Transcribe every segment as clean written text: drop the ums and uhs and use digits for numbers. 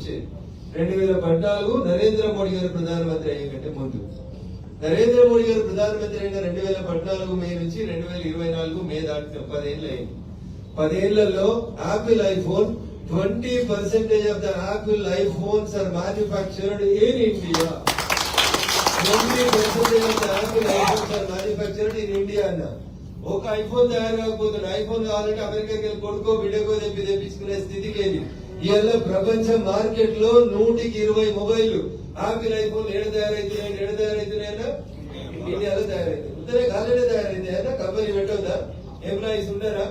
వచ్చేది. 2014 నరేంద్ర మోడీ గారు ప్రధానమంత్రి అయ్యే కంటే ముందు. నరేంద్ర మోడీ గారు ప్రధానమంత్రి అయిన 2014 మే నుంచి 2024 మే దాటి 10 ఏళ్ళు అయింది. 10 ఏళ్లలో Apple iPhone 20% of the Apple iPhones are manufactured in India. 20% of the Apple iPhones are manufactured in India అన్న. ఒక ఐఫోన్ తయారు కాకపోతుంది. ఐఫోన్ కావాలంటే అమెరికాకి వెళ్ళి కొడుకో బిడ్డకో తెప్పించుకునే స్థితికి వెళ్ళి ఇవాళ ప్రపంచ మార్కెట్ లో 100కి 20 మొబైల్ ఆపిల్ ఐఫోన్ ఏడ తయారైతున్నాయన్నా ఇండియాలో తయారైతుంది. ఉత్తరే గాలిలో తయారైంది అన్న. కంపెనీ పెట్టవుదా? ఎంప్లాయీస్ ఉండరా?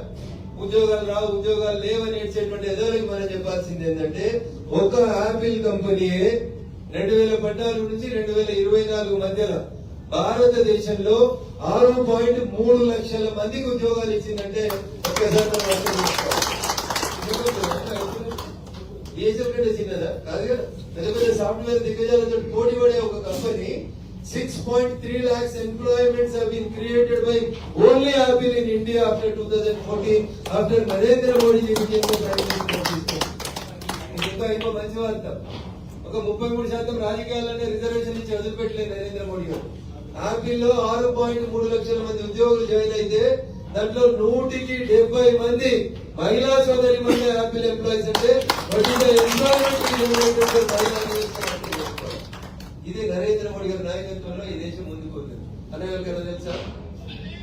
ఉద్యోగాలు రావు, ఉద్యోగాలు లేవని ఏడ్చేటువంటి ఎదోలకి మనం చెప్పాల్సింది ఏంటంటే ఒక ఆపిల్ కంపెనీయే 2014 నుంచి 2024 మధ్యలో భారతదేశంలో 6.3 లక్షల మందికి ఉద్యోగాలు ఇచ్చిందంటే ఒక్కసారి దేశం కంటే చిన్నదా? కాదు కదా. పెద్ద పెద్ద సాఫ్ట్వేర్ దిగ్గజాలతో పోటీ పడే ఒక company 6.3 lakhs employments have been created by only Apple in India after 2014, after Narendra Modi ji became the Prime Minister. ఇంకో మంచి వార్త. ఒక 33% రాజకీయాలనే రిజర్వేషన్ ఇచ్చి వదిలిపెట్టలేదు నరేంద్ర మోడీ గారు. ఆపిల్ లో 6.3 లక్షల మంది ఉద్యోగులు జాయిన్ అయితే దాంట్లో 100కి 70 మంది మహిళా సోదరి మంది ఆపిల్ ఎంప్లాయీస్. అంటే ఇది నరేంద్ర మోడీ గారి నాయకత్వంలో ఈ దేశం ముందుకు పోతుంది. అనేవాళ్ళకి ఎలా తెలుసా?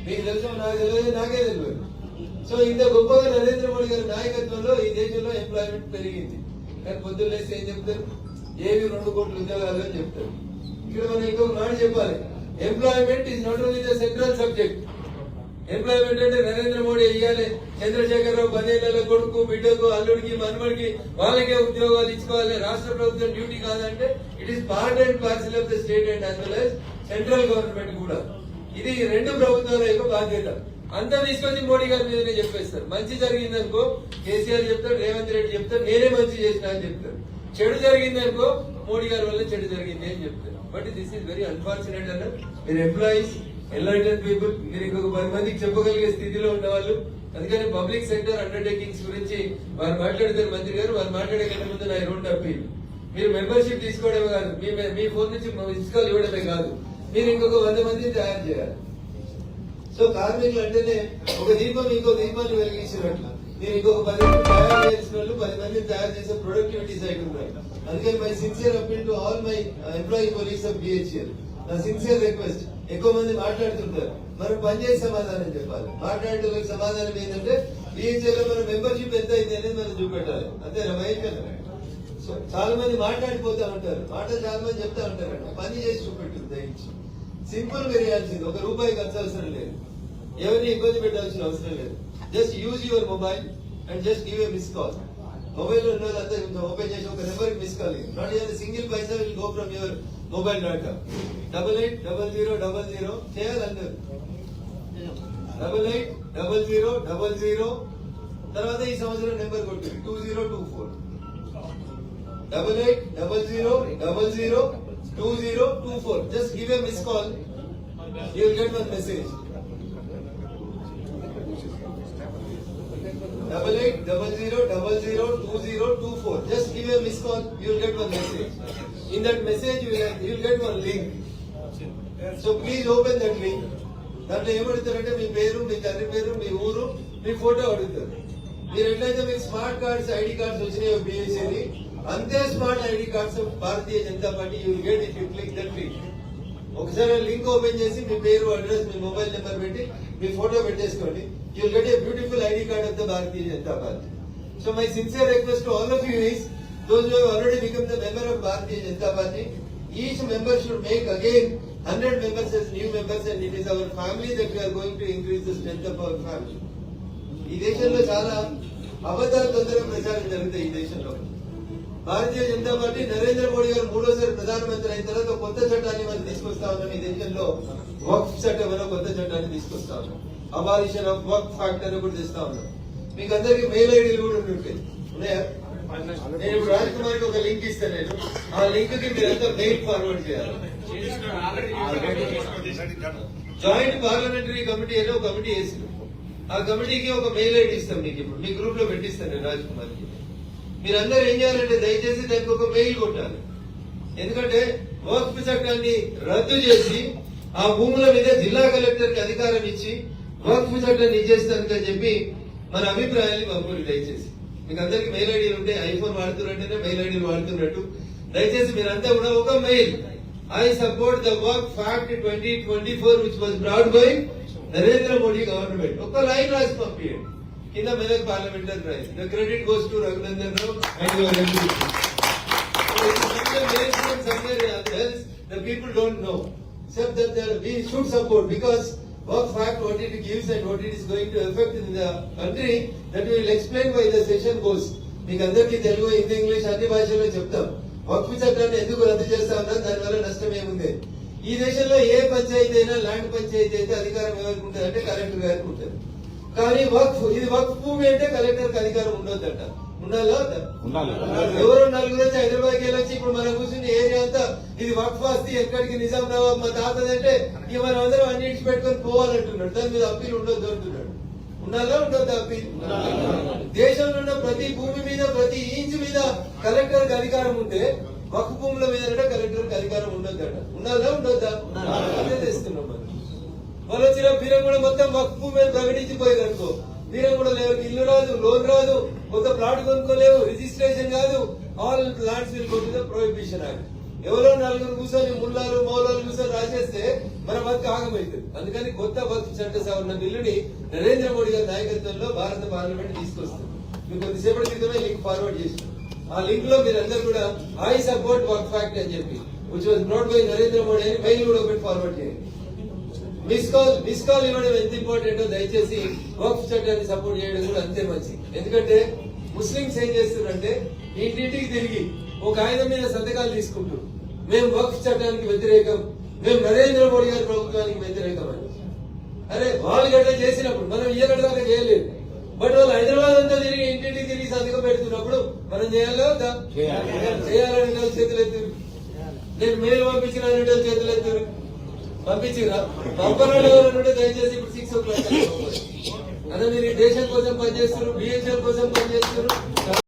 మీకు తెలుసా? నాకు తెలియదు, నాకే తెలియదు. సో ఇంత గొప్పగా నరేంద్ర మోడీ గారి నాయకత్వంలో ఈ దేశంలో ఎంప్లాయ్మెంట్ పెరిగింది. కానీ పొద్దున్న లేసి ఏం చెప్తారు? ఏవి 2 కోట్ల ఉద్యోగాలు అని చెప్తారు. ఇక్కడ మనం ఇంకొక మాట చెప్పాలి. Employment is not only the central subject. Employment అంటే నరేంద్ర మోడీ ఇవ్వాలి, చంద్రశేఖరరావు 10 ఏళ్ల కొడుకు బిడ్డకు అల్లుడికి మనవడికి వాళ్ళకే ఉద్యోగాలు ఇచ్చుకోవాలి, రాష్ట్ర ప్రభుత్వం డ్యూటీ కాదంటే it is part and parcel of the state and as well as central government కూడా. ఇది 2 ప్రభుత్వాల యొక్క బాధ్యత. అంతా తీసుకొచ్చి మోడీ గారి మీదనే చెప్పేస్తారు. మంచి జరిగిందనుకో కేసీఆర్ చెప్తాడు, రేవంత్ రెడ్డి చెప్తాడు నేనే మంచి చేసిన అని చెప్తారు. చెడు జరిగిందనుకో మోడీ గారి వల్ల చెడు జరిగింది అని చెప్తారు. But this is very unfortunate అన్న. మీరు ఎంప్లాయీస్, ఎన్లైటెడ్ పీపుల్, మీరు ఇంకొక 10 మందికి చెప్పగలిగే స్థితిలో ఉన్నవాళ్ళు. అందుకని పబ్లిక్ సెక్టర్ అండర్టేకింగ్స్ గురించి వారు మాట్లాడతారు మంత్రి గారు. వారు మాట్లాడే కంటే ముందు నా 2 అప్పీల్. మీరు మెంబర్షిప్ తీసుకోవడమే కాదు, మీ ఫోన్ నుంచి మిస్కాల్ ఇవ్వడమే కాదు, మీరు ఇంకొక 100 మందిని తయారు చేయాలి. సో కార్మికులు అంటేనే ఒక దీపం ఇంకో దీపాన్ని వెలిగించినట్లు. మీరు ఇంకొక 10 మంది తయారు చేసిన వాళ్ళు 10 మందిని తయారు చేసే ప్రొడక్టివిటీ సైడ్ ఉన్నాయి. అందుకని my sincere appeal to all my employee colleagues of BHEL. నా సిన్సియర్ రిక్వెస్ట్. ఎక్కువ మంది మాట్లాడుతుంటారు, మనం పనిచేసి సమాధానం చెప్పాలి. మాట్లాడే సమాధానం ఏంటంటే బిహెచ్ఎల్ లో మన మెంబర్షిప్ ఎంత అయింది అనేది మనం చూపెట్టాలి. అంతే రమేష్. సో చాలా మంది మాట్లాడిపోతా ఉంటారు, చాలా మంది చెప్తా ఉంటారు. పని చేసి చూపెట్టు దయించి. సింపుల్ గా చేయాల్సింది. ₹1 ఖర్చు అవసరం లేదు, ఎవరిని ఇబ్బంది పెట్టాల్సిన అవసరం లేదు. Just use your mobile and just give a miss call. Mobile లో ఉన్న వాళ్ళంతా ఓపెన్ చేసి ఒక నెంబర్ కి miss call. Not even single Paisa will go from your mobile data. 880000 చేయాలన్నారు. 880000 తర్వాత ఈ సంవత్సరం నెంబర్ కొట్టి 2024. 8800002024. Just give a missed call. You will get one message. 8800002024. Just give a missed call. You will get one message. In that message, you will get one link. So please open that link. దాంట్లో ఏమడుగుతారంటే మీ పేరు, మీ తండ్రి పేరు, మీ ఊరు, మీ photo అడుగుతారు. మీరు ఎట్లయితే మీకు smart cards, ID cards వచ్చినాయో బిఎస్ఏది, అంతే smart ID cards Bharatiya Janata party you will get if you click that link. ఒకసారి లింక్ ఓపెన్ చేసి మీ పేరు, అడ్రస్, మీ మొబైల్ నెంబర్ పెట్టి మీ ఫోటో పెట్టేసుకోండి. You will get a beautiful ID card of the Bharatiya Janata party. So my sincere request to all of you is those who have already become the member of Bharatiya Janata Party, each member should make again 100 members as new members, and it is our family that we are going to increase the strength of our family. ఈ దేశంలో చాలా అబద్ధాలు తొందరగా ప్రచారం జరుగుతాయి. ఈ దేశంలో Bharatiya Janata party Narendra Modi గారు 3వసారి ప్రధానమంత్రి అయిన తర్వాత కొత్త చట్టాన్ని మనం తీసుకొస్తా ఉన్నాం. ఈ దేశంలో వక్ఫ్ చట్టం అనే కొత్త చట్టాన్ని తీసుకొస్తా ఉన్నాం. అబాలిషన్ ఆఫ్ వక్ఫ్ యాక్ట్ అని కూడా తెస్తా ఉన్నాం. మీకు అందరికి మెయిల్ ఐడీలు కూడా ఉంటాయి, ఉన్నాయా? నేను ఇప్పుడు రాజ్ కుమార్ కి ఒక లింక్ ఇస్తాను. నేను ఆ లింక్ కి మీరంతా మెయిల్ ఫార్వర్డ్ చేయాలి. జాయింట్ పార్లమెంటరీ కమిటీ అని ఒక కమిటీ వేసింది. ఆ కమిటీకి ఒక మెయిల్ ఐడి ఇస్తాం మీకు. ఇప్పుడు మీ గ్రూప్ లో పెట్టిస్తాను నేను రాజ్ కుమార్ కి. మీరందరూ ఏం చేయాలంటే దయచేసి దానికి ఒక మెయిల్ కొట్టాలి. ఎందుకంటే వక్ఫ్ చట్టాన్ని రద్దు చేసి ఆ భూముల మీద జిల్లా కలెక్టర్ కి అధికారం ఇచ్చి వక్ఫ్ చట్టాన్ని ఇచ్చేస్తానికి చెప్పి మన అభిప్రాయాన్ని పంపుని. దయచేసి మీకు అందరికి మెయిల్ ఐడీలు ఉంటే, ఐఫోన్ వాడుతున్నట్టేనే మెయిల్ ఐడీలు వాడుతున్నట్టు దయచేసి మీరంతా కూడా ఒక mail, I support the Waqf act 2024 which was brought by Narendra Modi government. ఒక లైన్ రాసి పంపించండి కింద Medak parliamentary right. The credit goes to Raghunandan Rao and your MP. The people don't know. Except that we should support, because Waqf Act, what it gives and what it is going to affect in the country, that we will explain why the session goes. మీకు అందరికీ Telugu, Hindi, English అన్ని భాషల్లో చెప్తాం. వక్ఫ్ చట్టాన్ని ఎందుకు రద్దు చేస్తా ఉన్నా, దానివల్ల నష్టం ఏముంది. ఈ దేశంలో ఏ పంచాయతీ అయినా, ల్యాండ్ పంచాయతీ అయితే అధికారం ఎవరికి ఉంటుంది అంటే కలెక్టర్ గారికి ఉంటుంది. కానీ వక్ఫ్, ఇది వక్ఫ్ భూమి అంటే కలెక్టర్ అధికారం ఉండొద్దట. ఉండాలా? ఎవరో నలుగురు వచ్చి హైదరాబాద్కి వెళ్ళొచ్చి ఇప్పుడు మనం కూర్చుని ఏరియా అంతా ఇది వక్ఫ్ ఆస్తి, ఎక్కడికి నిజాం నవాబ్ మా తాతదంటే ఇక మనం అందరం అన్నింటి పెట్టుకొని పోవాలంటున్నాడు. దాని మీద అప్పీల్ ఉండొద్దు అంటున్నాడు. ఉండాలా? ఉండొద్దు అప్పీల్? దేశంలో ఉన్న ప్రతి భూమి మీద, ప్రతి ఇంచు మీద కలెక్టర్ కి అధికారం ఉంటే వక్ఫ్ భూముల మీద కలెక్టర్ కి అధికారం ఉండొద్దట. ఉండాలా? ఉండొద్దా? అదే తెస్తున్నాం మనం. వాళ్ళు వచ్చిన బీరం కూడా మొత్తం వక్ఫ్ భూమి మీద ప్రకటించిపోయేది అనుకో, బీరం కూడా లేవు, ఇల్లు రాదు, లోన్ రాదు, కొత్త ప్లాట్ కొనుక్కోలేవు, రిజిస్ట్రేషన్ కాదు, all plots will go to the prohibition act. ఎవరో నలుగురు కూర్చొని ముల్లాలు మౌలాలు కూర్చొని రాసేస్తే మన బతుకు ఆగమవుతుంది. అందుకని కొత్త వక్ఫ్ చట్ట సవరణ బిల్లుని నరేంద్ర మోడీ గారి నాయకత్వంలో భారత పార్లమెంట్ తీసుకొస్తుంది. మీకు కొద్దిసేపటి క్రితమే లింక్ ఫార్వర్డ్ చేసిన ఆ లింక్ లో మీరందరూ కూడా ఐ సపోర్ట్ వక్ఫ్ యాక్ట్ అని చెప్పి which was brought by Narendra Modi అని మెయిల్ కూడా ఒకటి ఫార్వర్డ్ చేయండి. మిస్ కాల్ ఇవ్వడం ఎంత ఇంపార్టెంట్. దయచేసి వక్ఫ్ చట్టాన్ని సపోర్ట్ చేయడం కూడా అంతే మంచిది. ఎందుకంటే ముస్లింస్ ఏం చేస్తున్నారంటే ఇంటింటికి తిరిగి ఒక ఆయన మీద సంతకాలు తీసుకుంటూ మేము వక్ఫ్ చట్టానికి వ్యతిరేకం, మేము నరేంద్ర మోడీ గారి ప్రభుత్వానికి వ్యతిరేకం అని. అరే వాళ్ళు గట్లా చేసినప్పుడు మనం ఏ గట్లా చేయలేదు. బట్ వాళ్ళు హైదరాబాద్ అంతా తిరిగి ఇంటింటికి తిరిగి సంతకం పెడుతున్నప్పుడు మనం చేయాలా? చేయాలని చేతులు ఎత్తురు. నేను మెయిల్ పంపించిన చేతులు ఎత్తురు. పంపించిరా? పంపనంటే దయచేసి ఇప్పుడు 6 o'clock అదే మీరు దేశం కోసం పనిచేస్తున్నారు, బిహెచ్ఎల్ కోసం పనిచేస్తున్నారు.